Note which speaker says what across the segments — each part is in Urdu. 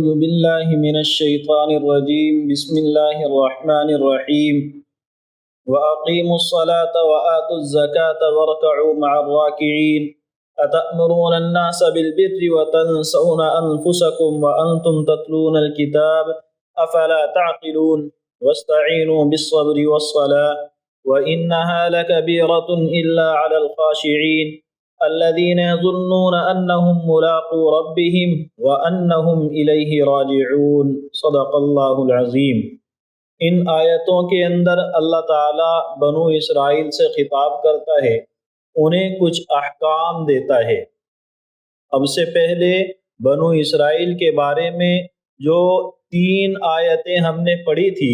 Speaker 1: أعوذ بالله من الشيطان الرجيم بسم الله الرحمن الرحيم وأقيموا الصلاة وآتوا الزكاة واركعوا مع الراكعين أتأمرون الناس بالبر وتنسون أنفسكم وأنتم تتلون الكتاب أفلا تعقلون واستعينوا بالصبر والصلاة وإنها لكبيرة إلا على الخاشعين الذين يظنون أنهم ملاقو ربهم وأنهم إليه راجعون صدق اللہ العظیم۔ ان آیتوں کے اندر اللہ تعالیٰ بنو اسرائیل سے خطاب کرتا ہے، انہیں کچھ احکام دیتا ہے۔ اب سے پہلے بنو اسرائیل کے بارے میں جو 3 آیتیں ہم نے پڑھی تھی،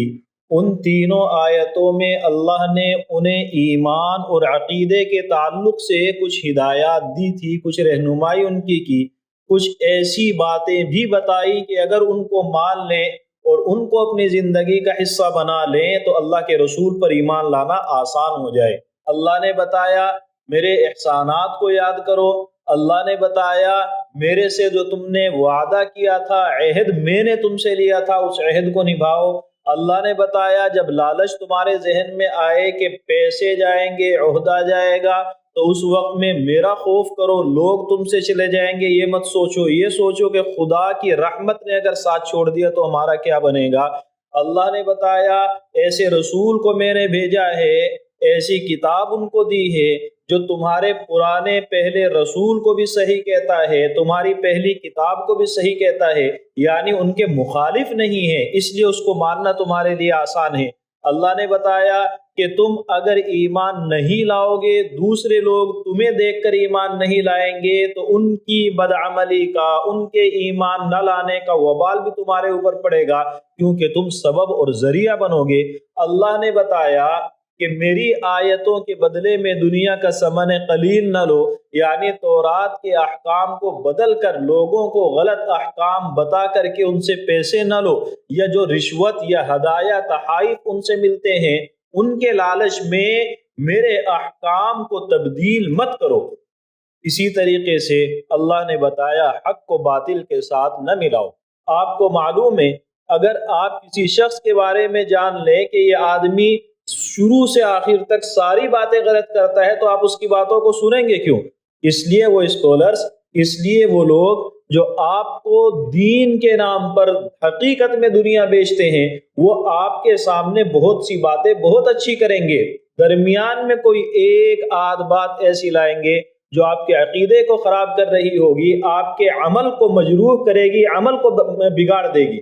Speaker 1: ان تینوں آیتوں میں اللہ نے انہیں ایمان اور عقیدے کے تعلق سے کچھ ہدایات دی تھی، کچھ رہنمائی ان کی کچھ ایسی باتیں بھی بتائی کہ اگر ان کو مان لیں اور ان کو اپنی زندگی کا حصہ بنا لیں تو اللہ کے رسول پر ایمان لانا آسان ہو جائے۔ اللہ نے بتایا میرے احسانات کو یاد کرو، اللہ نے بتایا میرے سے جو تم نے وعدہ کیا تھا، عہد میں نے تم سے لیا تھا، اس عہد کو نبھاؤ۔ اللہ نے بتایا جب لالچ تمہارے ذہن میں آئے کہ پیسے جائیں گے، عہدہ جائے گا، تو اس وقت میں میرا خوف کرو، لوگ تم سے چلے جائیں گے، یہ مت سوچو، یہ سوچو کہ خدا کی رحمت نے اگر ساتھ چھوڑ دیا تو ہمارا کیا بنے گا۔ اللہ نے بتایا ایسے رسول کو میں نے بھیجا ہے، ایسی کتاب ان کو دی ہے جو تمہارے پرانے پہلے رسول کو بھی صحیح کہتا ہے، تمہاری پہلی کتاب کو بھی صحیح کہتا ہے، یعنی ان کے مخالف نہیں ہے، اس لیے اس کو ماننا تمہارے لیے آسان ہے۔ اللہ نے بتایا کہ تم اگر ایمان نہیں لاؤ گے، دوسرے لوگ تمہیں دیکھ کر ایمان نہیں لائیں گے تو ان کی بدعملی کا، ان کے ایمان نہ لانے کا وبال بھی تمہارے اوپر پڑے گا، کیونکہ تم سبب اور ذریعہ بنو گے۔ اللہ نے بتایا کہ میری آیتوں کے بدلے میں دنیا کا ثمن قلیل نہ لو، یعنی تورات کے احکام کو بدل کر لوگوں کو غلط احکام بتا کر کے ان سے پیسے نہ لو، یا جو رشوت یا ہدایہ تحائف ان سے ملتے ہیں ان کے لالچ میں میرے احکام کو تبدیل مت کرو۔ اسی طریقے سے اللہ نے بتایا حق کو باطل کے ساتھ نہ ملاؤ۔ آپ کو معلوم ہے اگر آپ کسی شخص کے بارے میں جان لیں کہ یہ آدمی شروع سے آخر تک ساری باتیں غلط کرتا ہے تو آپ اس کی باتوں کو سنیں گے کیوں؟ اس لیے وہ اسکالرز، اس لیے وہ لوگ جو آپ کو دین کے نام پر حقیقت میں دنیا بیچتے ہیں، وہ آپ کے سامنے بہت سی باتیں بہت اچھی کریں گے، درمیان میں کوئی ایک آدھ بات ایسی لائیں گے جو آپ کے عقیدے کو خراب کر رہی ہوگی، آپ کے عمل کو مجروح کرے گی، عمل کو بگاڑ دے گی۔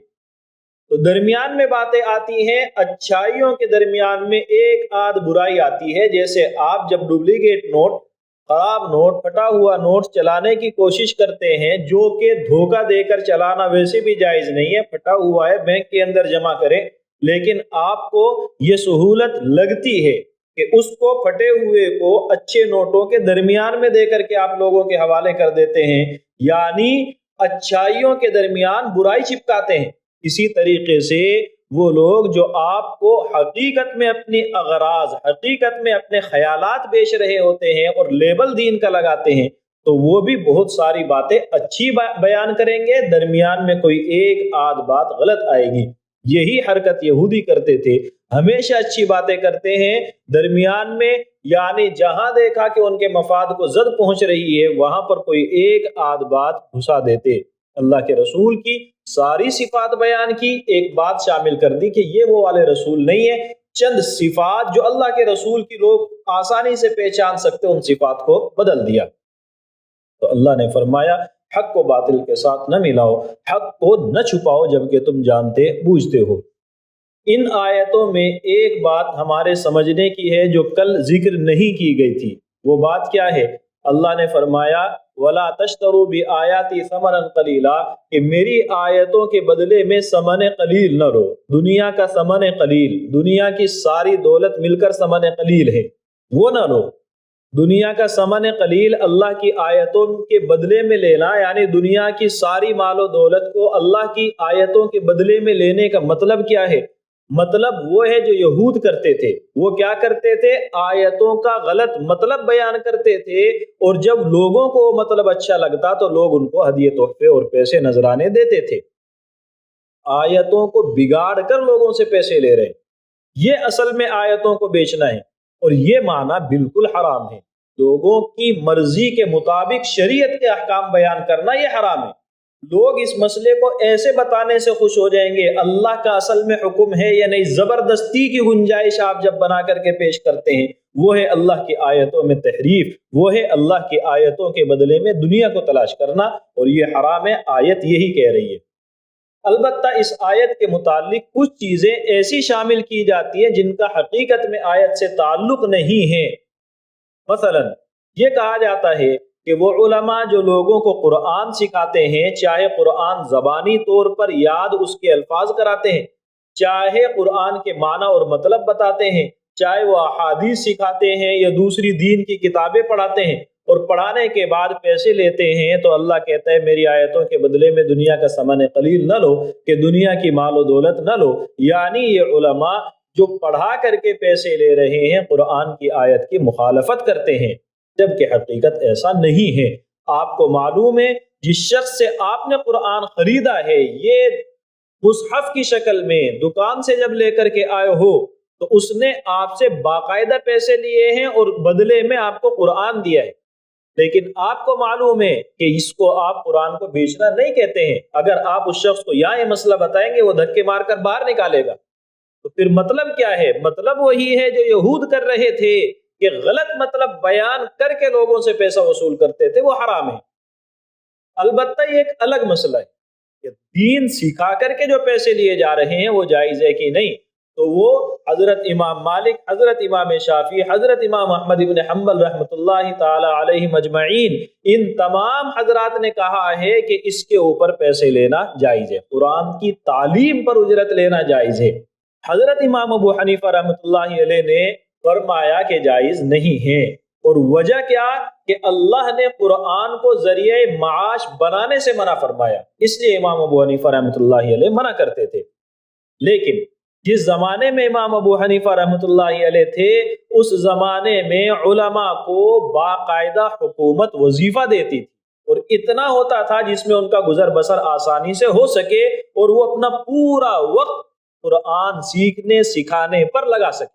Speaker 1: تو درمیان میں باتیں آتی ہیں، اچھائیوں کے درمیان میں ایک آدھ برائی آتی ہے۔ جیسے آپ جب ڈپلیکیٹ نوٹ، خراب نوٹ، پھٹا ہوا نوٹ چلانے کی کوشش کرتے ہیں، جو کہ دھوکہ دے کر چلانا ویسے بھی جائز نہیں ہے، پھٹا ہوا ہے بینک کے اندر جمع کریں، لیکن آپ کو یہ سہولت لگتی ہے کہ اس کو پھٹے ہوئے کو اچھے نوٹوں کے درمیان میں دے کر کے آپ لوگوں کے حوالے کر دیتے ہیں، یعنی اچھائیوں کے درمیان برائی چپکاتے ہیں۔ اسی طریقے سے وہ لوگ جو آپ کو حقیقت میں اپنی اغراض، حقیقت میں اپنے خیالات بیچ رہے ہوتے ہیں اور لیبل دین کا لگاتے ہیں، تو وہ بھی بہت ساری باتیں اچھی بیان کریں گے، درمیان میں کوئی ایک آدھ بات غلط آئے گی۔ یہی حرکت یہودی کرتے تھے، ہمیشہ اچھی باتیں کرتے ہیں، درمیان میں یعنی جہاں دیکھا کہ ان کے مفاد کو زد پہنچ رہی ہے وہاں پر کوئی ایک آدھ بات گھسا دیتے۔ اللہ کے رسول کی ساری صفات بیان کی، ایک بات شامل کر دی کہ یہ وہ والے رسول نہیں ہے، چند صفات جو اللہ کے رسول کی لوگ آسانی سے پہچان سکتے ان صفات کو بدل دیا۔ تو اللہ نے فرمایا حق کو باطل کے ساتھ نہ ملاؤ، حق کو نہ چھپاؤ جبکہ تم جانتے بوجھتے ہو۔ ان آیتوں میں ایک بات ہمارے سمجھنے کی ہے جو کل ذکر نہیں کی گئی تھی، وہ بات کیا ہے؟ اللہ نے فرمایا وَلَا تَشْتَرُوا بِآيَاتِي ثَمَنًا قَلِيلًا، کہ میری آیتوں کے بدلے میں ثمن قلیل نہ لو۔ دنیا کا ثمن قلیل، دنیا کی ساری دولت مل کر ثمن قلیل ہے، وہ نہ لو۔ دنیا کا ثمن قلیل اللہ کی آیتوں کے بدلے میں لینا، یعنی دنیا کی ساری مال و دولت کو اللہ کی آیتوں کے بدلے میں لینے کا مطلب کیا ہے؟ مطلب وہ ہے جو یہود کرتے تھے۔ وہ کیا کرتے تھے؟ آیتوں کا غلط مطلب بیان کرتے تھے، اور جب لوگوں کو مطلب اچھا لگتا تو لوگ ان کو ہدیے، تحفے اور پیسے نذرانے دیتے تھے۔ آیتوں کو بگاڑ کر لوگوں سے پیسے لے رہے ہیں۔ یہ اصل میں آیتوں کو بیچنا ہے، اور یہ معنی بالکل حرام ہے۔ لوگوں کی مرضی کے مطابق شریعت کے احکام بیان کرنا یہ حرام ہے۔ لوگ اس مسئلے کو ایسے بتانے سے خوش ہو جائیں گے اللہ کا اصل میں حکم ہے یا نہیں، زبردستی کی گنجائش آپ جب بنا کر کے پیش کرتے ہیں، وہ ہے اللہ کی آیتوں میں تحریف، وہ ہے اللہ کی آیتوں کے بدلے میں دنیا کو تلاش کرنا، اور یہ حرام ہے۔ آیت یہی کہہ رہی ہے۔ البتہ اس آیت کے متعلق کچھ چیزیں ایسی شامل کی جاتی ہیں جن کا حقیقت میں آیت سے تعلق نہیں ہے۔ مثلا یہ کہا جاتا ہے کہ وہ علماء جو لوگوں کو قرآن سکھاتے ہیں، چاہے قرآن زبانی طور پر یاد اس کے الفاظ کراتے ہیں، چاہے قرآن کے معنی اور مطلب بتاتے ہیں، چاہے وہ احادیث سکھاتے ہیں یا دوسری دین کی کتابیں پڑھاتے ہیں، اور پڑھانے کے بعد پیسے لیتے ہیں، تو اللہ کہتا ہے میری آیتوں کے بدلے میں دنیا کا ثمن قلیل نہ لو، کہ دنیا کی مال و دولت نہ لو۔ یعنی یہ علماء جو پڑھا کر کے پیسے لے رہے ہیں قرآن کی آیت کی مخالفت کرتے ہیں، جبکہ حقیقت ایسا نہیں ہے۔ آپ کو معلوم ہے جس شخص سے آپ نے قرآن خریدا ہے، یہ مصحف کی شکل میں دکان سے جب لے کر کے آئے ہو، تو اس نے آپ سے باقاعدہ پیسے لیے ہیں اور بدلے میں آپ کو قرآن دیا ہے، لیکن آپ کو معلوم ہے کہ اس کو آپ قرآن کو بیچنا نہیں کہتے ہیں۔ اگر آپ اس شخص کو یہاں یہ مسئلہ بتائیں گے، وہ دھکے مار کر باہر نکالے گا۔ تو پھر مطلب کیا ہے؟ مطلب وہی ہے جو یہود کر رہے تھے، کہ غلط مطلب بیان کر کے لوگوں سے پیسہ وصول کرتے تھے، وہ حرام ہے۔ البتہ یہ ایک الگ مسئلہ ہے کہ دین سکھا کر کے جو پیسے لیے جا رہے ہیں وہ جائز ہے کہ نہیں، تو وہ حضرت امام مالک، حضرت امام شافعی، حضرت امام احمد بن حنبل رحمۃ اللہ تعالی علیہ مجمعین، ان تمام حضرات نے کہا ہے کہ اس کے اوپر پیسے لینا جائز ہے، قرآن کی تعلیم پر اجرت لینا جائز ہے۔ حضرت امام ابو حنیفہ رحمۃ اللہ علیہ نے فرمایا کہ جائز نہیں ہے، اور وجہ کیا کہ اللہ نے قرآن کو ذریعہ معاش بنانے سے منع فرمایا، اس لیے امام ابو حنیفہ رحمۃ اللہ علیہ منع کرتے تھے۔ لیکن جس زمانے میں امام ابو حنیفہ رحمۃ اللہ علیہ تھے، اس زمانے میں علماء کو باقاعدہ حکومت وظیفہ دیتی تھی، اور اتنا ہوتا تھا جس میں ان کا گزر بسر آسانی سے ہو سکے، اور وہ اپنا پورا وقت قرآن سیکھنے سکھانے پر لگا سکے۔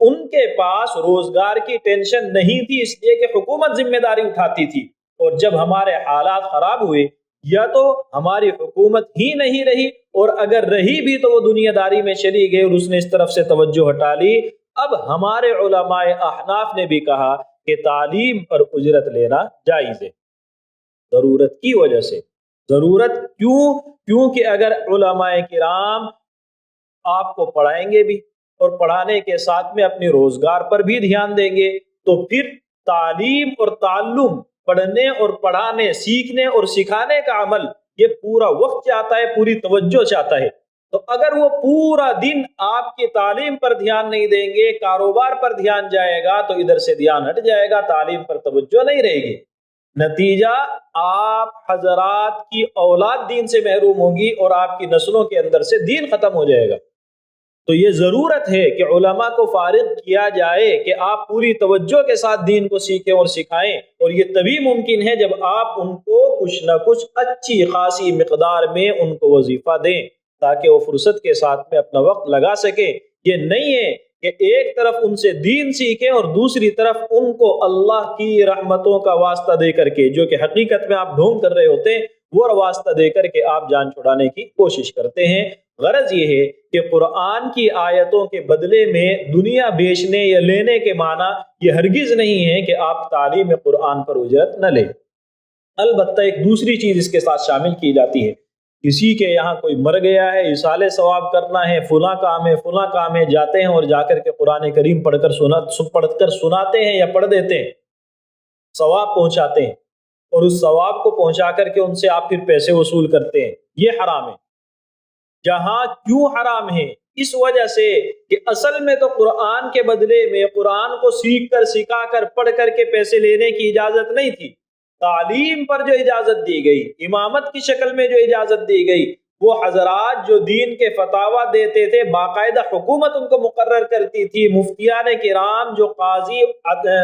Speaker 1: ان کے پاس روزگار کی ٹینشن نہیں تھی، اس لیے کہ حکومت ذمہ داری اٹھاتی تھی، اور جب ہمارے حالات خراب ہوئے، یا تو ہماری حکومت ہی نہیں رہی، اور اگر رہی بھی تو وہ دنیا داری میں چلی گئی اور اس نے اس طرف سے توجہ ہٹا لی۔ اب ہمارے علماء احناف نے بھی کہا کہ تعلیم پر اجرت لینا جائز ہے، ضرورت کی وجہ سے۔ ضرورت کیوں؟ کیونکہ اگر علماء کرام آپ کو پڑھائیں گے بھی، اور پڑھانے کے ساتھ میں اپنے روزگار پر بھی دھیان دیں گے، تو پھر تعلیم اور تعلم، پڑھنے اور پڑھانے، سیکھنے اور سکھانے کا عمل، یہ پورا وقت چاہتا ہے، پوری توجہ چاہتا ہے۔ تو اگر وہ پورا دن آپ کی تعلیم پر دھیان نہیں دیں گے، کاروبار پر دھیان جائے گا، تو ادھر سے دھیان ہٹ جائے گا، تعلیم پر توجہ نہیں رہے گی۔ نتیجہ آپ حضرات کی اولاد دین سے محروم ہوگی، اور آپ کی نسلوں کے اندر سے دین ختم ہو جائے گا۔ تو یہ ضرورت ہے کہ علماء کو فارغ کیا جائے کہ آپ پوری توجہ کے ساتھ دین کو سیکھیں اور سکھائیں، اور یہ تبھی ممکن ہے جب آپ ان کو کچھ نہ کچھ اچھی خاصی مقدار میں ان کو وظیفہ دیں، تاکہ وہ فرصت کے ساتھ میں اپنا وقت لگا سکیں۔ یہ نہیں ہے کہ ایک طرف ان سے دین سیکھیں اور دوسری طرف ان کو اللہ کی رحمتوں کا واسطہ دے کر کے، جو کہ حقیقت میں آپ ڈھونگ کر رہے ہوتے ہیں، وہ واسطہ دے کر کے آپ جان چھڑانے کی کوشش کرتے ہیں۔ غرض یہ ہے کہ قرآن کی آیتوں کے بدلے میں دنیا بیچنے یا لینے کے معنی یہ ہرگز نہیں ہے کہ آپ تعلیم قرآن پر اجرت نہ لیں۔ البتہ ایک دوسری چیز اس کے ساتھ شامل کی جاتی ہے، کسی کے یہاں کوئی مر گیا ہے، ایصال ثواب کرنا ہے، فلاں کام ہے، فلاں کام ہے، جاتے ہیں اور جا کر کے قرآن کریم پڑھ کر سناتے ہیں یا پڑھ دیتے ہیں، ثواب پہنچاتے ہیں، اور اس ثواب کو پہنچا کر کے ان سے آپ پھر پیسے وصول کرتے ہیں، یہ حرام ہے۔ جہاں کیوں حرام ہے؟ اس وجہ سے کہ اصل میں تو قرآن کے بدلے میں قرآن کو سیکھ کر، سکھا کر، پڑھ کر کے پیسے لینے کی اجازت نہیں تھی۔ تعلیم پر جو اجازت دی گئی، امامت کی شکل میں جو اجازت دی گئی، وہ حضرات جو دین کے فتاوی دیتے تھے، باقاعدہ حکومت ان کو مقرر کرتی تھی، مفتیان کرام جو قاضی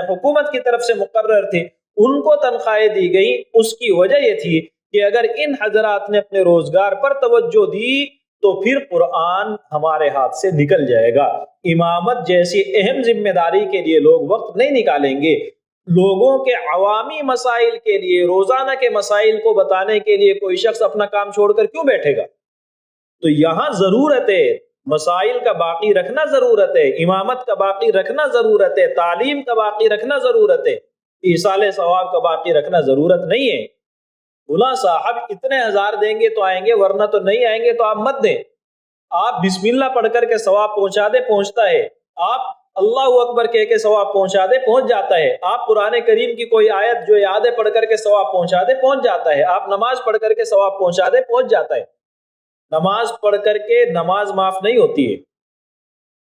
Speaker 1: حکومت کی طرف سے مقرر تھے، ان کو تنخواہیں دی گئی۔ اس کی وجہ یہ تھی کہ اگر ان حضرات نے اپنے روزگار پر توجہ دی تو پھر قرآن ہمارے ہاتھ سے نکل جائے گا۔ امامت جیسی اہم ذمہ داری کے لیے لوگ وقت نہیں نکالیں گے۔ لوگوں کے عوامی مسائل کے لیے، روزانہ کے مسائل کو بتانے کے لیے کوئی شخص اپنا کام چھوڑ کر کیوں بیٹھے گا؟ تو یہاں ضرورت ہے مسائل کا باقی رکھنا، ضرورت ہے امامت کا باقی رکھنا، ضرورت ہے تعلیم کا باقی رکھنا، ضرورت ہے ایصال ثواب کا باقی رکھنا ضرورت نہیں ہے۔ فلاں صاحب اتنے ہزار دیں گے تو آئیں گے، ورنہ تو نہیں آئیں گے، تو آپ مت دیں۔ آپ بسم اللہ پڑھ کر کے ثواب پہنچا دے، پہنچتا ہے۔ آپ اللہ اکبر کہہ کے ثواب پہنچا دے، پہنچ جاتا ہے۔ آپ قرآن کریم کی کوئی آیت جو یاد ہے پڑھ کر کے ثواب پہنچا دے، پہنچ جاتا ہے۔ آپ نماز پڑھ کر کے ثواب پہنچا دے، پہنچ جاتا ہے۔ نماز پڑھ کر کے نماز معاف نہیں ہوتی ہے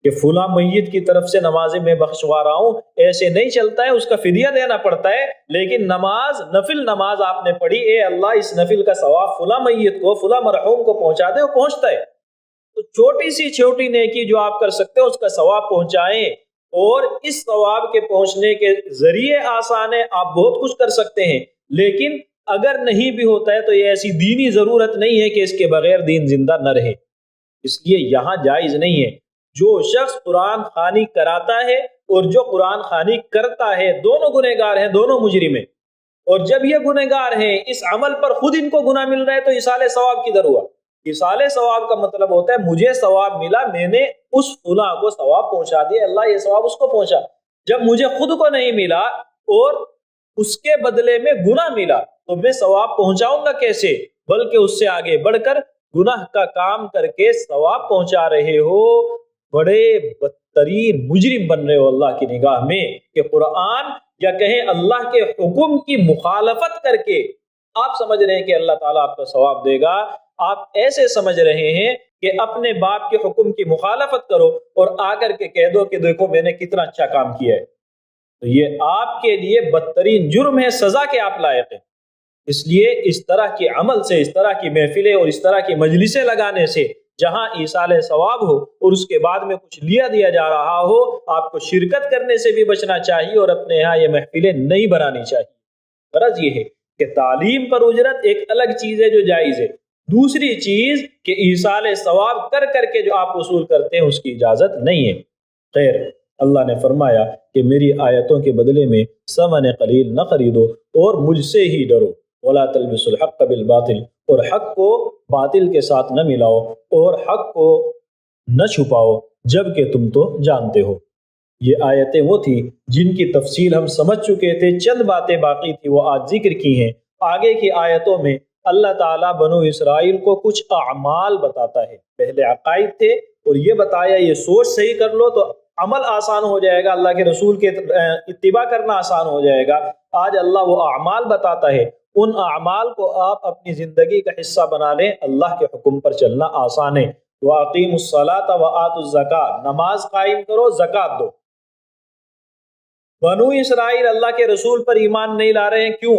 Speaker 1: کہ فلاں میت کی طرف سے نمازیں میں بخشوا رہا ہوں، ایسے نہیں چلتا ہے، اس کا فدیہ دینا پڑتا ہے۔ لیکن نماز، نفل نماز آپ نے پڑھی، اے اللہ اس نفل کا ثواب فلاں میت کو، فلاں مرحوم کو پہنچا دے، وہ پہنچتا ہے۔ تو چھوٹی سی چھوٹی نیکی جو آپ کر سکتے ہیں اس کا ثواب پہنچائیں، اور اس ثواب کے پہنچنے کے ذریعے آسان ہے، آپ بہت کچھ کر سکتے ہیں۔ لیکن اگر نہیں بھی ہوتا ہے تو یہ ایسی دینی ضرورت نہیں ہے کہ اس کے بغیر دین زندہ نہ رہے، اس لیے یہاں جائز نہیں ہے۔ جو شخص قرآن خوانی کراتا ہے اور جو قرآن خوانی کرتا ہے، دونوں گنہگار ہیں، دونوں مجرم ہیں۔ اور جب یہ گنہگار ہیں، اس عمل پر خود ان کو گناہ مل رہا ہے، تو ایصال ثواب کدھر ہوا؟ ایصال ثواب کا مطلب ہوتا ہے مجھے ثواب ملا، میں نے اس فلاں کو ثواب پہنچا دیا، اللہ یہ ثواب اس کو پہنچا۔ جب مجھے خود کو نہیں ملا اور اس کے بدلے میں گناہ ملا تو میں ثواب پہنچاؤں گا کیسے؟ بلکہ اس سے آگے بڑھ کر گناہ کا کام کر کے ثواب پہنچا رہے ہو، بڑے بدترین مجرم بن رہے ہو اللہ کی نگاہ میں، کہ قرآن یا کہیں اللہ کے حکم کی مخالفت کر کے آپ سمجھ رہے ہیں کہ اللہ تعالیٰ آپ کو ثواب دے گا۔ آپ ایسے سمجھ رہے ہیں کہ اپنے باپ کے حکم کی مخالفت کرو اور آ کر کے کہہ دو کہ دیکھو میں نے کتنا اچھا کام کیا ہے، تو یہ آپ کے لیے بدترین جرم ہے، سزا کے آپ لائق ہیں۔ اس لیے اس طرح کے عمل سے، اس طرح کی محفلیں اور اس طرح کی مجلسیں لگانے سے جہاں ایصال ثواب ہو اور اس کے بعد میں کچھ لیا دیا جا رہا ہو، آپ کو شرکت کرنے سے بھی بچنا چاہیے اور اپنے یہاں یہ محفلیں نہیں بنانی چاہیے۔ غرض یہ ہے کہ تعلیم پر اجرت ایک الگ چیز ہے جو جائز ہے، دوسری چیز کہ ایصال ثواب کر کر کے جو آپ وصول کرتے ہیں اس کی اجازت نہیں ہے۔ خیر، اللہ نے فرمایا کہ میری آیتوں کے بدلے میں ثمن قلیل نہ خریدو اور مجھ سے ہی ڈرو، ولا تلبسوا الحق بالباطل، اور حق کو باطل کے ساتھ نہ ملاؤ اور حق کو نہ چھپاؤ جبکہ تم تو جانتے ہو۔ یہ آیتیں وہ تھی جن کی تفصیل ہم سمجھ چکے تھے، چند باتیں باقی تھی وہ آج ذکر کی ہیں۔ آگے کی آیتوں میں اللہ تعالیٰ بنو اسرائیل کو کچھ اعمال بتاتا ہے۔ پہلے عقائد تھے اور یہ بتایا یہ سوچ صحیح کر لو تو عمل آسان ہو جائے گا، اللہ کے رسول کے اتباع کرنا آسان ہو جائے گا۔ آج اللہ وہ اعمال بتاتا ہے، ان اعمال کو آپ اپنی زندگی کا حصہ بنا لیں، اللہ کے حکم پر چلنا آسان ہے۔ وَأَقِيمُوا الصَّلَاةَ وَآتُوا الزَّكَاةَ، نماز قائم کرو، زکوٰۃ دو۔ بنو اسرائیل اللہ کے رسول پر ایمان نہیں لا رہے ہیں، کیوں؟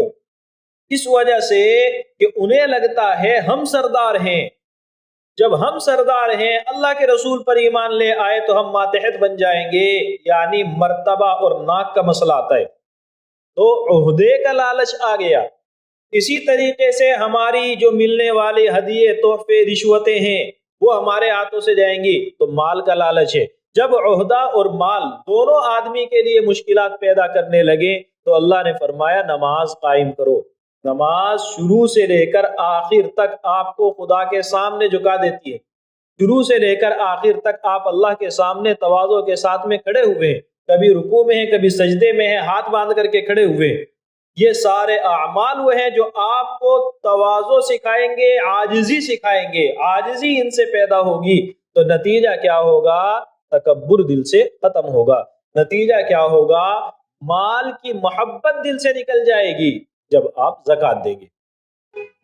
Speaker 1: اس وجہ سے کہ انہیں لگتا ہے ہم سردار ہیں، جب ہم سردار ہیں اللہ کے رسول پر ایمان لے آئے تو ہم ماتحت بن جائیں گے، یعنی مرتبہ اور ناک کا مسئلہ آتا ہے، تو عہدے کا لالچ آ گیا۔ اسی طریقے سے ہماری جو ملنے والی ہدیے، تحفے، رشوتیں ہیں وہ ہمارے ہاتھوں سے جائیں گی تو مال کا لالچ ہے۔ جب عہدہ اور مال دونوں آدمی کے لیے مشکلات پیدا کرنے لگے تو اللہ نے فرمایا نماز قائم کرو۔ نماز شروع سے لے کر آخر تک آپ کو خدا کے سامنے جھکا دیتی ہے، شروع سے لے کر آخر تک آپ اللہ کے سامنے تواضع کے ساتھ میں کھڑے ہوئے ہیں، کبھی رکوع میں ہیں، کبھی سجدے میں ہیں، ہاتھ باندھ کر کے کھڑے ہوئے ہیں۔ یہ سارے اعمال وہ ہیں جو آپ کو تواضع سکھائیں گے، عاجزی سکھائیں گے۔ عاجزی ان سے پیدا ہوگی تو نتیجہ کیا ہوگا؟ تکبر دل سے ختم ہوگا۔ نتیجہ کیا ہوگا؟ مال کی محبت دل سے نکل جائے گی۔ جب آپ زکوٰۃ دیں گے،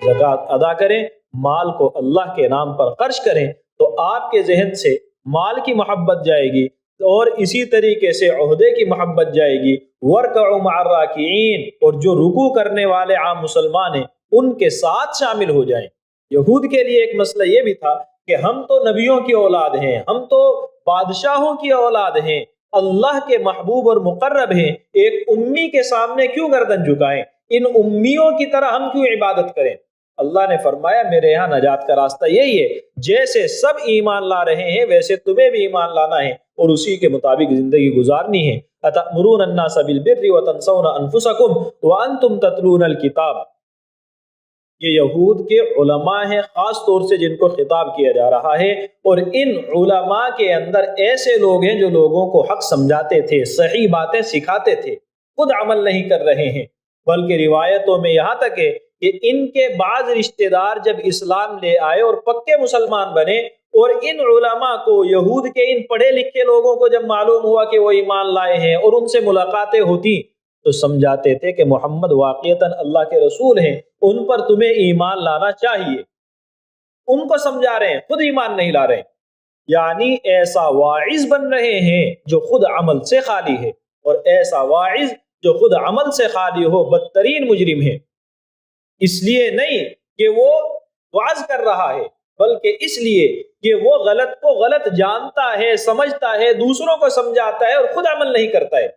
Speaker 1: زکوٰۃ ادا کریں، مال کو اللہ کے نام پر خرچ کریں تو آپ کے ذہن سے مال کی محبت جائے گی اور اسی طریقے سے عہدے کی محبت جائے گی۔ وَارْكَعُوا مَعَ الرَّاكِعِينَ، اور جو رکوع کرنے والے عام مسلمان ہیں ان کے ساتھ شامل ہو جائیں۔ یہود کے لیے ایک مسئلہ یہ بھی تھا کہ ہم تو نبیوں کی اولاد ہیں، ہم تو بادشاہوں کی اولاد ہیں، اللہ کے محبوب اور مقرب ہیں، ایک امی کے سامنے کیوں گردن جھکائیں؟ ان امیوں کی طرح ہم کیوں عبادت کریں؟ اللہ نے فرمایا میرے یہاں نجات کا راستہ یہی ہے، جیسے سب ایمان لا رہے ہیں ویسے تمہیں بھی ایمان لانا ہے اور اسی کے مطابق زندگی گزارنی ہے۔ اتأمرون الناس بالبر وتنسون انفسکم وانتم تتلون الکتاب، یہ یہود کے علماء ہیں خاص طور سے جن کو خطاب کیا جا رہا ہے، اور ان علماء کے اندر ایسے لوگ ہیں جو لوگوں کو حق سمجھاتے تھے، صحیح باتیں سکھاتے تھے، خود عمل نہیں کر رہے ہیں۔ بلکہ روایتوں میں یہاں تک ہے کہ ان کے بعض رشتہ دار جب اسلام لے آئے اور پکے مسلمان بنے، اور ان علماء کو، یہود کے ان پڑھے لکھے لوگوں کو جب معلوم ہوا کہ وہ ایمان لائے ہیں اور ان سے ملاقاتیں ہوتی تو سمجھاتے تھے کہ محمد واقعتاً اللہ کے رسول ہیں، ان پر تمہیں ایمان لانا چاہیے۔ ان کو سمجھا رہے ہیں، خود ایمان نہیں لا رہے ہیں، یعنی ایسا واعظ بن رہے ہیں جو خود عمل سے خالی ہے، اور ایسا واعظ جو خود عمل سے خالی ہو بدترین مجرم ہے۔ اس لیے نہیں کہ وہ وعظ کر رہا ہے، بلکہ اس لیے کہ وہ غلط کو غلط جانتا ہے، سمجھتا ہے، دوسروں کو سمجھاتا ہے اور خود عمل نہیں کرتا ہے۔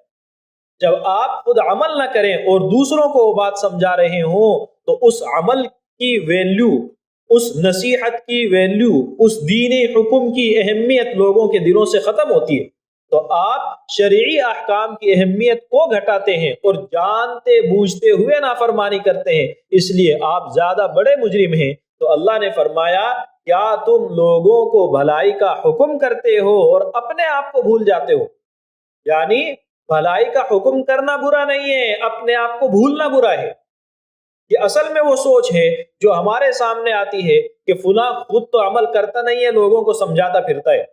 Speaker 1: جب آپ خود عمل نہ کریں اور دوسروں کو وہ بات سمجھا رہے ہوں تو اس عمل کی ویلیو، اس نصیحت کی ویلیو، اس دینی حکم کی اہمیت لوگوں کے دلوں سے ختم ہوتی ہے۔ تو آپ شرعی احکام کی اہمیت کو گھٹاتے ہیں اور جانتے بوجھتے ہوئے نافرمانی کرتے ہیں، اس لیے آپ زیادہ بڑے مجرم ہیں۔ تو اللہ نے فرمایا کیا تم لوگوں کو بھلائی کا حکم کرتے ہو اور اپنے آپ کو بھول جاتے ہو؟ یعنی بھلائی کا حکم کرنا برا نہیں ہے، اپنے آپ کو بھولنا برا ہے۔ یہ اصل میں وہ سوچ ہے جو ہمارے سامنے آتی ہے کہ فلاں خود تو عمل کرتا نہیں ہے، لوگوں کو سمجھاتا پھرتا ہے۔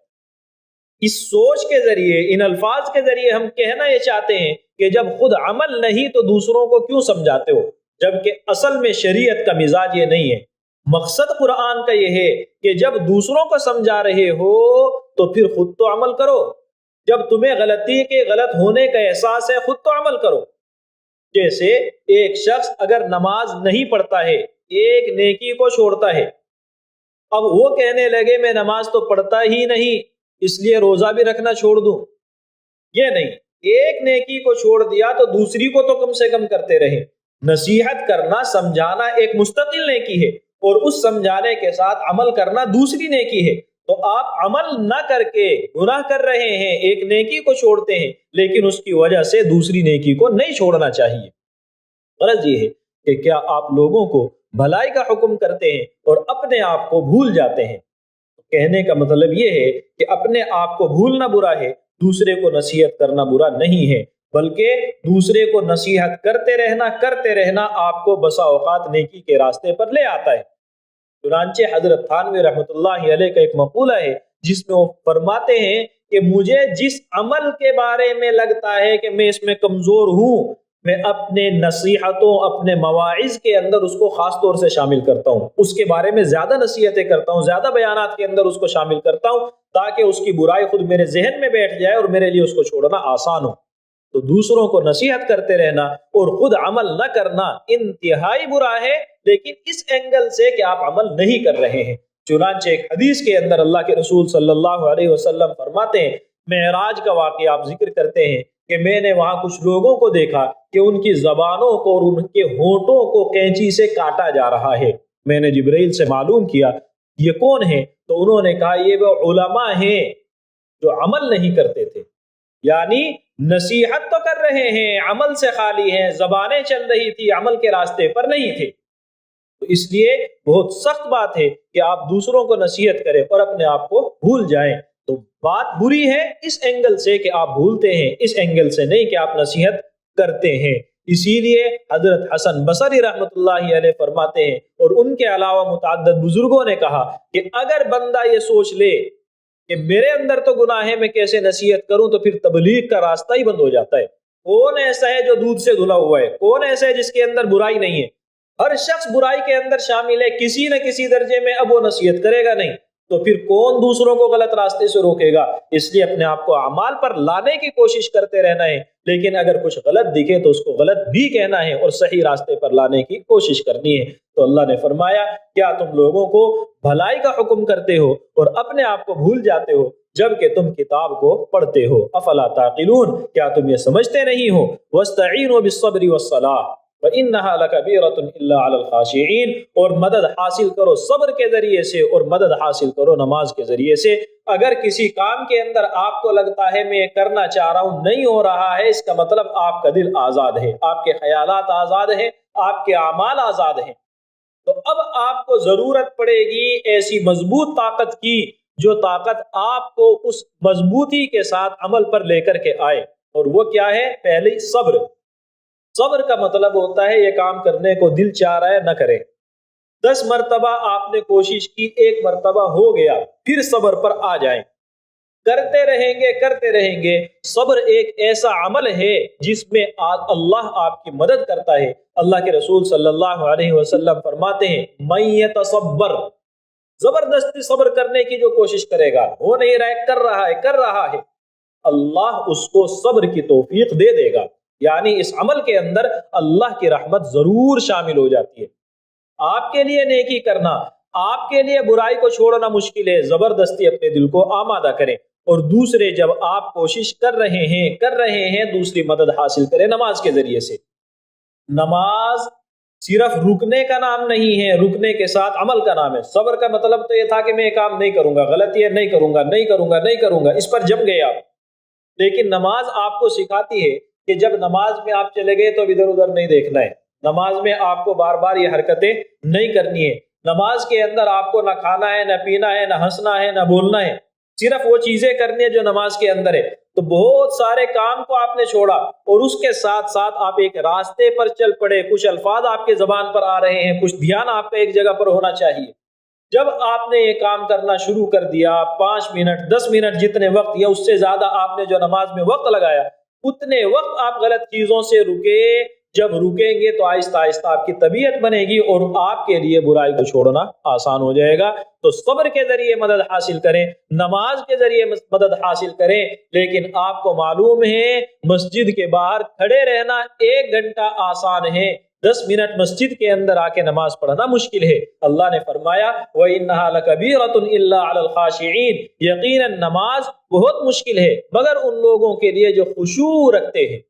Speaker 1: اس سوچ کے ذریعے، ان الفاظ کے ذریعے ہم کہنا یہ چاہتے ہیں کہ جب خود عمل نہیں تو دوسروں کو کیوں سمجھاتے ہو، جبکہ اصل میں شریعت کا مزاج یہ نہیں ہے۔ مقصد قرآن کا یہ ہے کہ جب دوسروں کو سمجھا رہے ہو تو پھر خود تو عمل کرو، جب تمہیں غلطی کے غلط ہونے کا احساس ہے خود تو عمل کرو۔ جیسے ایک شخص اگر نماز نہیں پڑھتا ہے، ایک نیکی کو چھوڑتا ہے، اب وہ کہنے لگے میں نماز تو پڑھتا ہی نہیں اس لیے روزہ بھی رکھنا چھوڑ دوں، یہ نہیں، ایک نیکی کو چھوڑ دیا تو دوسری کو تو کم سے کم کرتے رہے۔ نصیحت کرنا، سمجھانا ایک مستقل نیکی ہے، اور اس سمجھانے کے ساتھ عمل کرنا دوسری نیکی ہے۔ تو آپ عمل نہ کر کے گناہ کر رہے ہیں، ایک نیکی کو چھوڑتے ہیں، لیکن اس کی وجہ سے دوسری نیکی کو نہیں چھوڑنا چاہیے۔ غرض یہ ہے کہ کیا آپ لوگوں کو بھلائی کا حکم کرتے ہیں اور اپنے آپ کو بھول جاتے ہیں؟ کہنے کا مطلب یہ ہے کہ اپنے آپ کو بھولنا برا ہے، دوسرے کو نصیحت کرنا برا نہیں ہے، بلکہ دوسرے کو نصیحت کرتے رہنا آپ کو بسا اوقات نیکی کے راستے پر لے آتا ہے۔ چنانچہ حضرت تھانوی رحمۃ اللہ علیہ کا ایک مقولہ ہے جس میں وہ فرماتے ہیں کہ مجھے جس عمل کے بارے میں لگتا ہے کہ میں اس میں کمزور ہوں، میں اپنے نصیحتوں، اپنے مواعظ کے اندر اس کو خاص طور سے شامل کرتا ہوں، اس کے بارے میں زیادہ نصیحتیں کرتا ہوں، زیادہ بیانات کے اندر اس کو شامل کرتا ہوں تاکہ اس کی برائی خود میرے ذہن میں بیٹھ جائے اور میرے لیے اس کو چھوڑنا آسان ہو۔ تو دوسروں کو نصیحت کرتے رہنا اور خود عمل نہ کرنا انتہائی برا ہے، لیکن اس اینگل سے کہ آپ عمل نہیں کر رہے ہیں۔ چنانچہ ایک حدیث کے اندر اللہ کے رسول صلی اللہ علیہ وسلم فرماتے ہیں، معراج کا واقعہ آپ ذکر کرتے ہیں کہ میں نے وہاں کچھ لوگوں کو دیکھا کہ ان کی زبانوں کو اور ان کے ہونٹوں کو کینچی سے کاٹا جا رہا ہے۔ میں نے جبرائیل سے معلوم کیا یہ کون ہے، تو انہوں نے کہا یہ وہ علماء ہیں جو عمل نہیں کرتے تھے، یعنی نصیحت تو کر رہے ہیں، عمل سے خالی ہیں، زبانیں چل رہی تھی، عمل کے راستے پر نہیں تھے۔ تو اس لیے بہت سخت بات ہے کہ آپ دوسروں کو نصیحت کریں اور اپنے آپ کو بھول جائیں۔ تو بات بری ہے اس اینگل سے کہ آپ بھولتے ہیں، اس اینگل سے نہیں کہ آپ نصیحت کرتے ہیں۔ اسی لیے حضرت حسن بصری رحمۃ اللہ علیہ فرماتے ہیں، اور ان کے علاوہ متعدد بزرگوں نے کہا کہ اگر بندہ یہ سوچ لے کہ میرے اندر تو گناہ ہے، میں کیسے نصیحت کروں، تو پھر تبلیغ کا راستہ ہی بند ہو جاتا ہے۔ کون ایسا ہے جو دودھ سے دھلا ہوا ہے؟ کون ایسا ہے جس کے اندر برائی نہیں ہے؟ ہر شخص برائی کے اندر شامل ہے کسی نہ کسی درجے میں، اب وہ نصیحت کرے گا نہیں تو پھر کون دوسروں کو غلط راستے سے روکے گا؟ اس لیے اپنے آپ کو اعمال پر لانے کی کوشش کرتے رہنا ہے، لیکن اگر کچھ غلط دکھے تو اس کو غلط بھی کہنا ہے اور صحیح راستے پر لانے کی کوشش کرنی ہے۔ تو اللہ نے فرمایا کیا تم لوگوں کو بھلائی کا حکم کرتے ہو اور اپنے آپ کو بھول جاتے ہو جبکہ تم کتاب کو پڑھتے ہو؟ افلا تعقلون، کیا تم یہ سمجھتے نہیں ہو؟ واستعینوا بالصبر والصلاۃ، وَإِنَّهَا لَكَبِيرَةٌ إِلَّا عَلَى الْخَاشِعِينَ، اور مدد حاصل کرو صبر کے ذریعے سے اور مدد حاصل کرو نماز کے ذریعے سے۔ اگر کسی کام کے اندر آپ کو لگتا ہے میں یہ کرنا چاہ رہا ہوں نہیں ہو رہا ہے، اس کا مطلب آپ کا دل آزاد ہے، آپ کے خیالات آزاد ہیں، آپ کے اعمال آزاد ہیں۔ تو اب آپ کو ضرورت پڑے گی ایسی مضبوط طاقت کی جو طاقت آپ کو اس مضبوطی کے ساتھ عمل پر لے کر کے آئے، اور وہ کیا ہے؟ پہلے صبر۔ صبر کا مطلب ہوتا ہے یہ کام کرنے کو دل چاہ رہا ہے نہ کرے، 10 مرتبہ آپ نے کوشش کی، 1 مرتبہ ہو گیا، پھر صبر پر آ جائیں، کرتے رہیں گے۔ صبر ایک ایسا عمل ہے جس میں اللہ آپ کی مدد کرتا ہے۔ اللہ کے رسول صلی اللہ علیہ وسلم فرماتے ہیں من یتصبر، زبردستی صبر کرنے کی جو کوشش کرے گا، ہو نہیں رہا ہے، کر رہا ہے، اللہ اس کو صبر کی توفیق دے دے گا۔ یعنی اس عمل کے اندر اللہ کی رحمت ضرور شامل ہو جاتی ہے۔ آپ کے لیے نیکی کرنا، آپ کے لیے برائی کو چھوڑنا مشکل ہے، زبردستی اپنے دل کو آمادہ کریں، اور دوسرے جب آپ کوشش کر رہے ہیں دوسری مدد حاصل کریں نماز کے ذریعے سے۔ نماز صرف رکنے کا نام نہیں ہے، رکنے کے ساتھ عمل کا نام ہے۔ صبر کا مطلب تو یہ تھا کہ میں یہ کام نہیں کروں گا، غلطی ہے، نہیں کروں گا، اس پر جم گئے آپ۔ لیکن نماز آپ کو سکھاتی ہے کہ جب نماز میں آپ چلے گئے تو ادھر ادھر نہیں دیکھنا ہے، نماز میں آپ کو بار بار یہ حرکتیں نہیں کرنی ہے، نماز کے اندر آپ کو نہ کھانا ہے، نہ پینا ہے، نہ ہنسنا ہے، نہ بولنا ہے، صرف وہ چیزیں کرنی ہے جو نماز کے اندر ہے۔ تو بہت سارے کام کو آپ نے چھوڑا اور اس کے ساتھ ساتھ آپ ایک راستے پر چل پڑے، کچھ الفاظ آپ کے زبان پر آ رہے ہیں، کچھ دھیان آپ کا ایک جگہ پر ہونا چاہیے۔ جب آپ نے یہ کام کرنا شروع کر دیا، 5 منٹ 10 منٹ جتنے وقت یا اس سے زیادہ آپ نے جو نماز میں وقت لگایا، اتنے وقت آپ غلط چیزوں سے رکے۔ جب رکیں گے تو آہستہ آہستہ آپ کی طبیعت بنے گی اور آپ کے لیے برائی کو چھوڑنا آسان ہو جائے گا۔ تو صبر کے ذریعے مدد حاصل کریں، نماز کے ذریعے مدد حاصل کریں، لیکن آپ کو معلوم ہے مسجد کے باہر کھڑے رہنا 1 گھنٹہ آسان ہے، 10 منٹ مسجد کے اندر آ کے نماز پڑھنا مشکل ہے۔ اللہ نے فرمایا وَإِنَّهَا لَكَبِيرَةٌ إِلَّا عَلَى الْخَاشِعِينَ، یقیناً نماز بہت مشکل ہے مگر ان لوگوں کے لیے جو خشوع رکھتے ہیں۔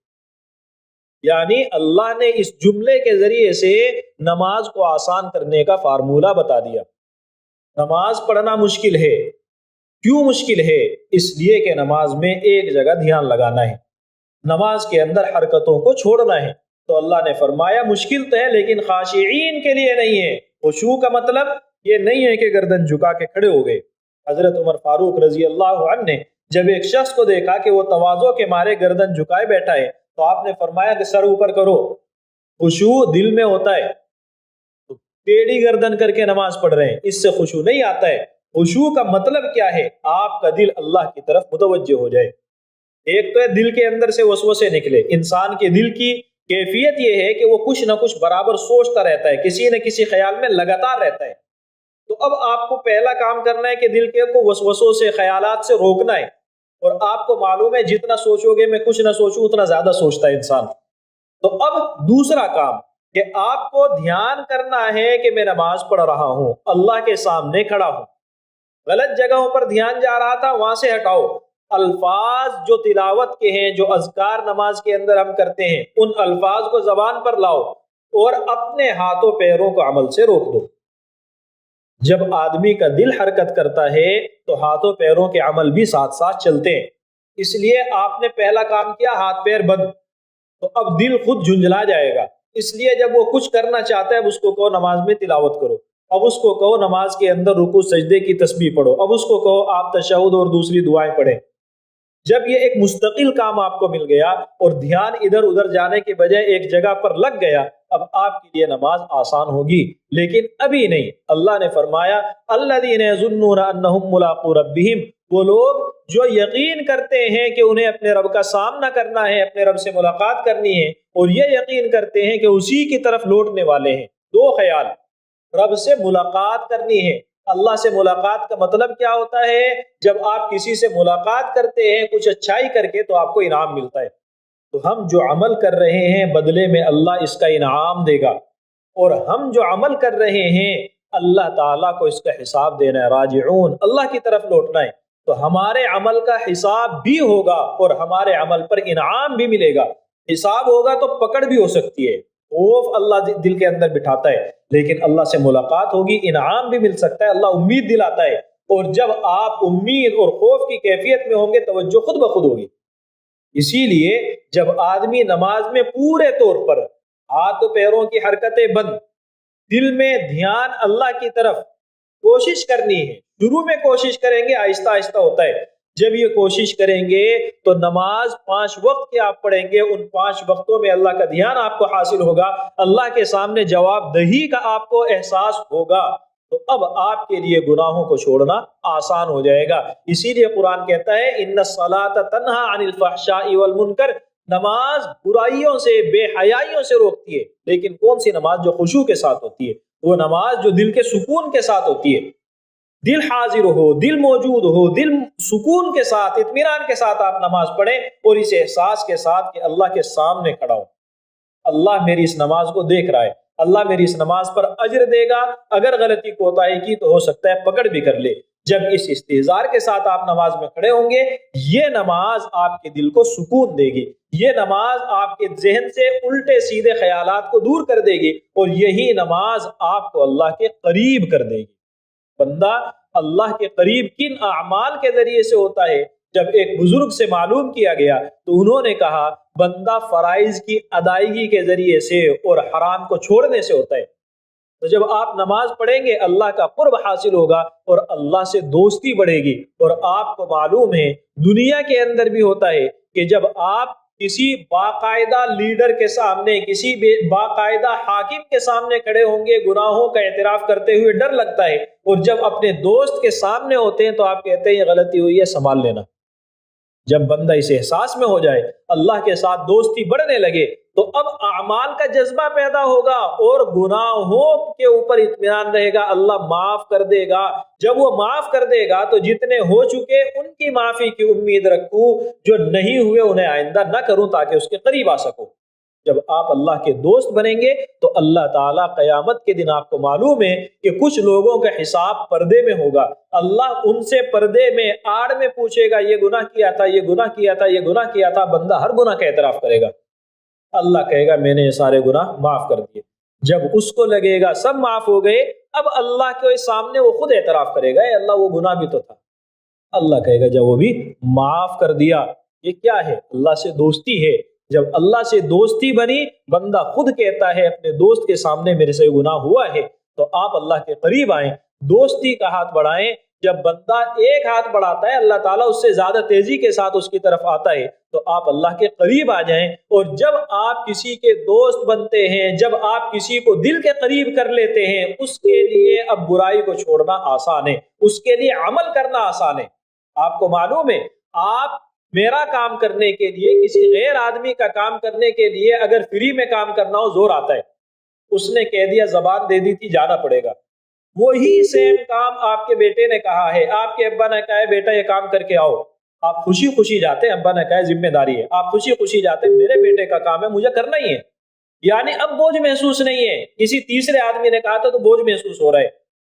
Speaker 1: یعنی اللہ نے اس جملے کے ذریعے سے نماز کو آسان کرنے کا فارمولہ بتا دیا۔ نماز پڑھنا مشکل ہے، کیوں مشکل ہے؟ اس لیے کہ نماز میں ایک جگہ دھیان لگانا ہے، نماز کے اندر حرکتوں کو چھوڑنا ہے۔ تو اللہ نے فرمایا مشکل تو ہے لیکن خاشعین کے لیے نہیں ہے۔ خشوع کا مطلب یہ نہیں ہے کہ گردن جھکا کے کھڑے ہو گئے۔ حضرت عمر فاروق رضی اللہ عنہ نے جب ایک شخص کو دیکھا کہ وہ تواضع کے مارے گردن جھکائے بیٹھا ہے تو آپ نے فرمایا کہ سر اوپر کرو۔ خشوع دل میں ہوتا ہے، تو ٹیڑھی گردن کر کے نماز پڑھ رہے ہیں، اس سے خشوع نہیں آتا ہے۔ خشوع کا مطلب کیا ہے؟ آپ کا دل اللہ کی طرف متوجہ ہو جائے۔ ایک تو ہے دل کے اندر سے وسوسے نکلے۔ انسان کے دل کی کیفیت یہ ہے کہ وہ کچھ نہ کچھ برابر سوچتا رہتا ہے، کسی نہ کسی خیال میں لگاتار رہتا ہے۔ تو اب آپ کو پہلا کام کرنا ہے کہ دل کے کو وسوسوں سے، خیالات سے روکنا ہے۔ اور آپ کو معلوم ہے جتنا سوچو گے میں کچھ نہ سوچوں اتنا زیادہ سوچتا ہے انسان۔ تو اب دوسرا کام کہ آپ کو دھیان کرنا ہے کہ میں نماز پڑھ رہا ہوں، اللہ کے سامنے کھڑا ہوں، غلط جگہوں پر دھیان جا رہا تھا وہاں سے ہٹاؤ۔ الفاظ جو تلاوت کے ہیں، جو اذکار نماز کے اندر ہم کرتے ہیں، ان الفاظ کو زبان پر لاؤ اور اپنے ہاتھوں پیروں کو عمل سے روک دو۔ جب آدمی کا دل حرکت کرتا ہے تو ہاتھوں پیروں کے عمل بھی ساتھ ساتھ چلتے ہیں۔ اس لیے آپ نے پہلا کام کیا، ہاتھ پیر بند، تو اب دل خود جھنجھلا جائے گا۔ اس لیے جب وہ کچھ کرنا چاہتا ہے اب اس کو کہو نماز میں تلاوت کرو، اب اس کو کہو نماز کے اندر رکوع سجدے کی تسبیح پڑھو، اب اس کو کہو آپ تشہد اور دوسری دعائیں پڑھیں۔ جب یہ ایک مستقل کام آپ کو مل گیا اور دھیان ادھر ادھر جانے کے بجائے ایک جگہ پر لگ گیا، اب آپ کے لیے نماز آسان ہوگی۔ لیکن ابھی نہیں۔ اللہ نے فرمایا الذین یظنون انہم ملاقو ربہم، وہ لوگ جو یقین کرتے ہیں کہ انہیں اپنے رب کا سامنا کرنا ہے، اپنے رب سے ملاقات کرنی ہے، اور یہ یقین کرتے ہیں کہ اسی کی طرف لوٹنے والے ہیں۔ 2 خیال، رب سے ملاقات کرنی ہے۔ اللہ سے ملاقات کا مطلب کیا ہوتا ہے؟ جب آپ کسی سے ملاقات کرتے ہیں کچھ اچھائی کر کے تو آپ کو انعام ملتا ہے۔ تو ہم جو عمل کر رہے ہیں بدلے میں اللہ اس کا انعام دے گا، اور ہم جو عمل کر رہے ہیں اللہ تعالیٰ کو اس کا حساب دینا ہے۔ راجعون، اللہ کی طرف لوٹنا ہے، تو ہمارے عمل کا حساب بھی ہوگا اور ہمارے عمل پر انعام بھی ملے گا۔ حساب ہوگا تو پکڑ بھی ہو سکتی ہے، خوف اللہ دل کے اندر بٹھاتا ہے، لیکن اللہ سے ملاقات ہوگی، انعام بھی مل سکتا ہے، اللہ امید دلاتا ہے، اور جب آپ امید اور خوف کی کیفیت میں ہوں گے توجہ خود بخود ہوگی۔ اسی لیے جب آدمی نماز میں پورے طور پر ہاتھ و پیروں کی حرکتیں بند، دل میں دھیان اللہ کی طرف، کوشش کرنی ہے، شروع میں کوشش کریں گے، آہستہ آہستہ ہوتا ہے، جب یہ کوشش کریں گے تو نماز 5 وقت کے آپ پڑھیں گے، ان 5 وقتوں میں اللہ کا دھیان آپ کو حاصل ہوگا، اللہ کے سامنے جواب دہی کا آپ کو احساس ہوگا، تو اب آپ کے لیے گناہوں کو چھوڑنا آسان ہو جائے گا۔ اسی لیے قرآن کہتا ہے ان الصلاۃ تنہی عن الفحشاء والمنکر، نماز برائیوں سے، بے حیائیوں سے روکتی ہے، لیکن کون سی نماز؟ جو خشوع کے ساتھ ہوتی ہے، وہ نماز جو دل کے سکون کے ساتھ ہوتی ہے، دل حاضر ہو، دل موجود ہو، دل سکون کے ساتھ، اطمینان کے ساتھ آپ نماز پڑھیں، اور اس احساس کے ساتھ کہ اللہ کے سامنے کھڑا ہوں، اللہ میری اس نماز کو دیکھ رہا ہے، اللہ میری اس نماز پر اجر دے گا، اگر غلطی کوتاہی کی تو ہو سکتا ہے پکڑ بھی کر لے۔ جب اس استحضار کے ساتھ آپ نماز میں کھڑے ہوں گے، یہ نماز آپ کے دل کو سکون دے گی، یہ نماز آپ کے ذہن سے الٹے سیدھے خیالات کو دور کر دے گی، اور یہی نماز آپ کو اللہ کے قریب کر دے گی۔ بندہ اللہ کے قریب کن اعمال کے ذریعے سے ہوتا ہے؟ جب ایک بزرگ سے معلوم کیا گیا تو انہوں نے کہا بندہ فرائض کی ادائیگی کے ذریعے سے اور حرام کو چھوڑنے سے ہوتا ہے۔ تو جب آپ نماز پڑھیں گے اللہ کا قرب حاصل ہوگا اور اللہ سے دوستی بڑھے گی، اور آپ کو معلوم ہے دنیا کے اندر بھی ہوتا ہے کہ جب آپ کسی باقاعدہ لیڈر کے سامنے، کسی باقاعدہ حاکم کے سامنے کھڑے ہوں گے، گناہوں کا اعتراف کرتے ہوئے ڈر لگتا ہے، اور جب اپنے دوست کے سامنے ہوتے ہیں تو آپ کہتے ہیں یہ غلطی ہوئی ہے، سنبھال لینا۔ جب بندہ اس احساس میں ہو جائے، اللہ کے ساتھ دوستی بڑھنے لگے، تو اب اعمال کا جذبہ پیدا ہوگا اور گناہوں کے اوپر اطمینان رہے گا، اللہ معاف کر دے گا۔ جب وہ معاف کر دے گا تو جتنے ہو چکے ان کی معافی کی امید رکھوں، جو نہیں ہوئے انہیں آئندہ نہ کروں تاکہ اس کے قریب آ سکوں۔ جب آپ اللہ کے دوست بنیں گے تو اللہ تعالیٰ قیامت کے دن، آپ کو معلوم ہے کہ کچھ لوگوں کا حساب پردے میں ہوگا، اللہ ان سے پردے میں آڑ میں پوچھے گا یہ گناہ کیا تھا، یہ گناہ کیا تھا، یہ گناہ کیا تھا، بندہ ہر گناہ کا اعتراف کرے گا، اللہ کہے گا میں نے یہ سارے گناہ معاف کر دیے۔ جب اس کو لگے گا سب معاف ہو گئے، اب اللہ کے سامنے وہ خود اعتراف کرے گا اے اللہ وہ گناہ بھی تو تھا، اللہ کہے گا جب وہ بھی معاف کر دیا۔ یہ کیا ہے؟ اللہ سے دوستی ہے۔ جب اللہ سے دوستی بنی، بندہ خود کہتا ہے اپنے دوست کے سامنے میرے سے گناہ ہوا ہے، تو آپ اللہ کے قریب آئیں، دوستی کا ہاتھ بڑھائیں۔ جب بندہ ایک ہاتھ بڑھاتا ہے اللہ تعالیٰ اس سے زیادہ تیزی کے ساتھ اس کی طرف آتا ہے، تو آپ اللہ کے قریب آ جائیں۔ اور جب آپ کسی کے دوست بنتے ہیں، جب آپ کسی کو دل کے قریب کر لیتے ہیں، اس کے لیے اب برائی کو چھوڑنا آسان ہے، اس کے لیے عمل کرنا آسان ہے۔ آپ کو معلوم ہے آپ میرا کام کرنے کے لیے، کسی غیر آدمی کا کام کرنے کے لیے اگر فری میں کام کرنا ہو زور آتا ہے، اس نے کہہ دیا زبان دے دی تھی جانا پڑے گا، وہی سیم کام آپ کے بیٹے نے کہا ہے، آپ کے ابا نے کہا ہے بیٹا یہ کام کر کے آؤ، آپ خوشی خوشی جاتے ہیں، ابا نے کہا ہے ذمہ داری ہے، آپ خوشی خوشی جاتے ہیں، میرے بیٹے کا کام ہے مجھے کرنا ہی ہے، یعنی اب بوجھ محسوس نہیں ہے۔ کسی تیسرے آدمی نے کہا تھا تو بوجھ محسوس ہو رہا ہے۔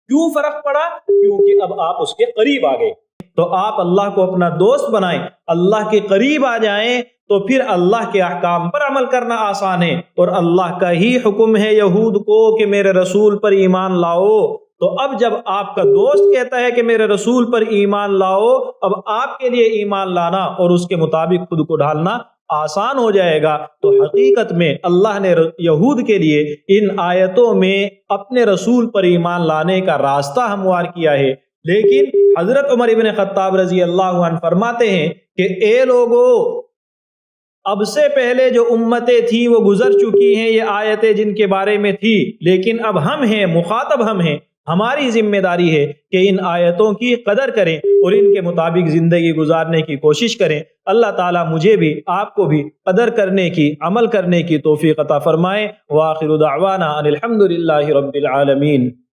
Speaker 1: کیوں فرق پڑا؟ کیونکہ اب آپ اس کے قریب آ گئے۔ تو آپ اللہ کو اپنا دوست بنائیں، اللہ کے قریب آ جائیں، تو پھر اللہ کے احکام پر عمل کرنا آسان ہے، اور اللہ کا ہی حکم ہے یہود کو کہ میرے رسول پر ایمان لاؤ۔ تو اب جب آپ کا دوست کہتا ہے کہ میرے رسول پر ایمان لاؤ، اب آپ کے لیے ایمان لانا اور اس کے مطابق خود کو ڈھالنا آسان ہو جائے گا۔ تو حقیقت میں اللہ نے یہود کے لیے ان آیتوں میں اپنے رسول پر ایمان لانے کا راستہ ہموار کیا ہے، لیکن حضرت عمر ابن خطاب رضی اللہ عنہ فرماتے ہیں کہ اے لوگو، اب سے پہلے جو امتیں تھیں وہ گزر چکی ہیں، یہ آیتیں جن کے بارے میں تھی، لیکن اب ہم ہیں، مخاطب ہم ہیں، ہماری ذمہ داری ہے کہ ان آیتوں کی قدر کریں اور ان کے مطابق زندگی گزارنے کی کوشش کریں۔ اللہ تعالیٰ مجھے بھی آپ کو بھی قدر کرنے کی، عمل کرنے کی توفیق عطا فرمائے۔ وآخر دعوانا ان الحمد للہ رب العالمین۔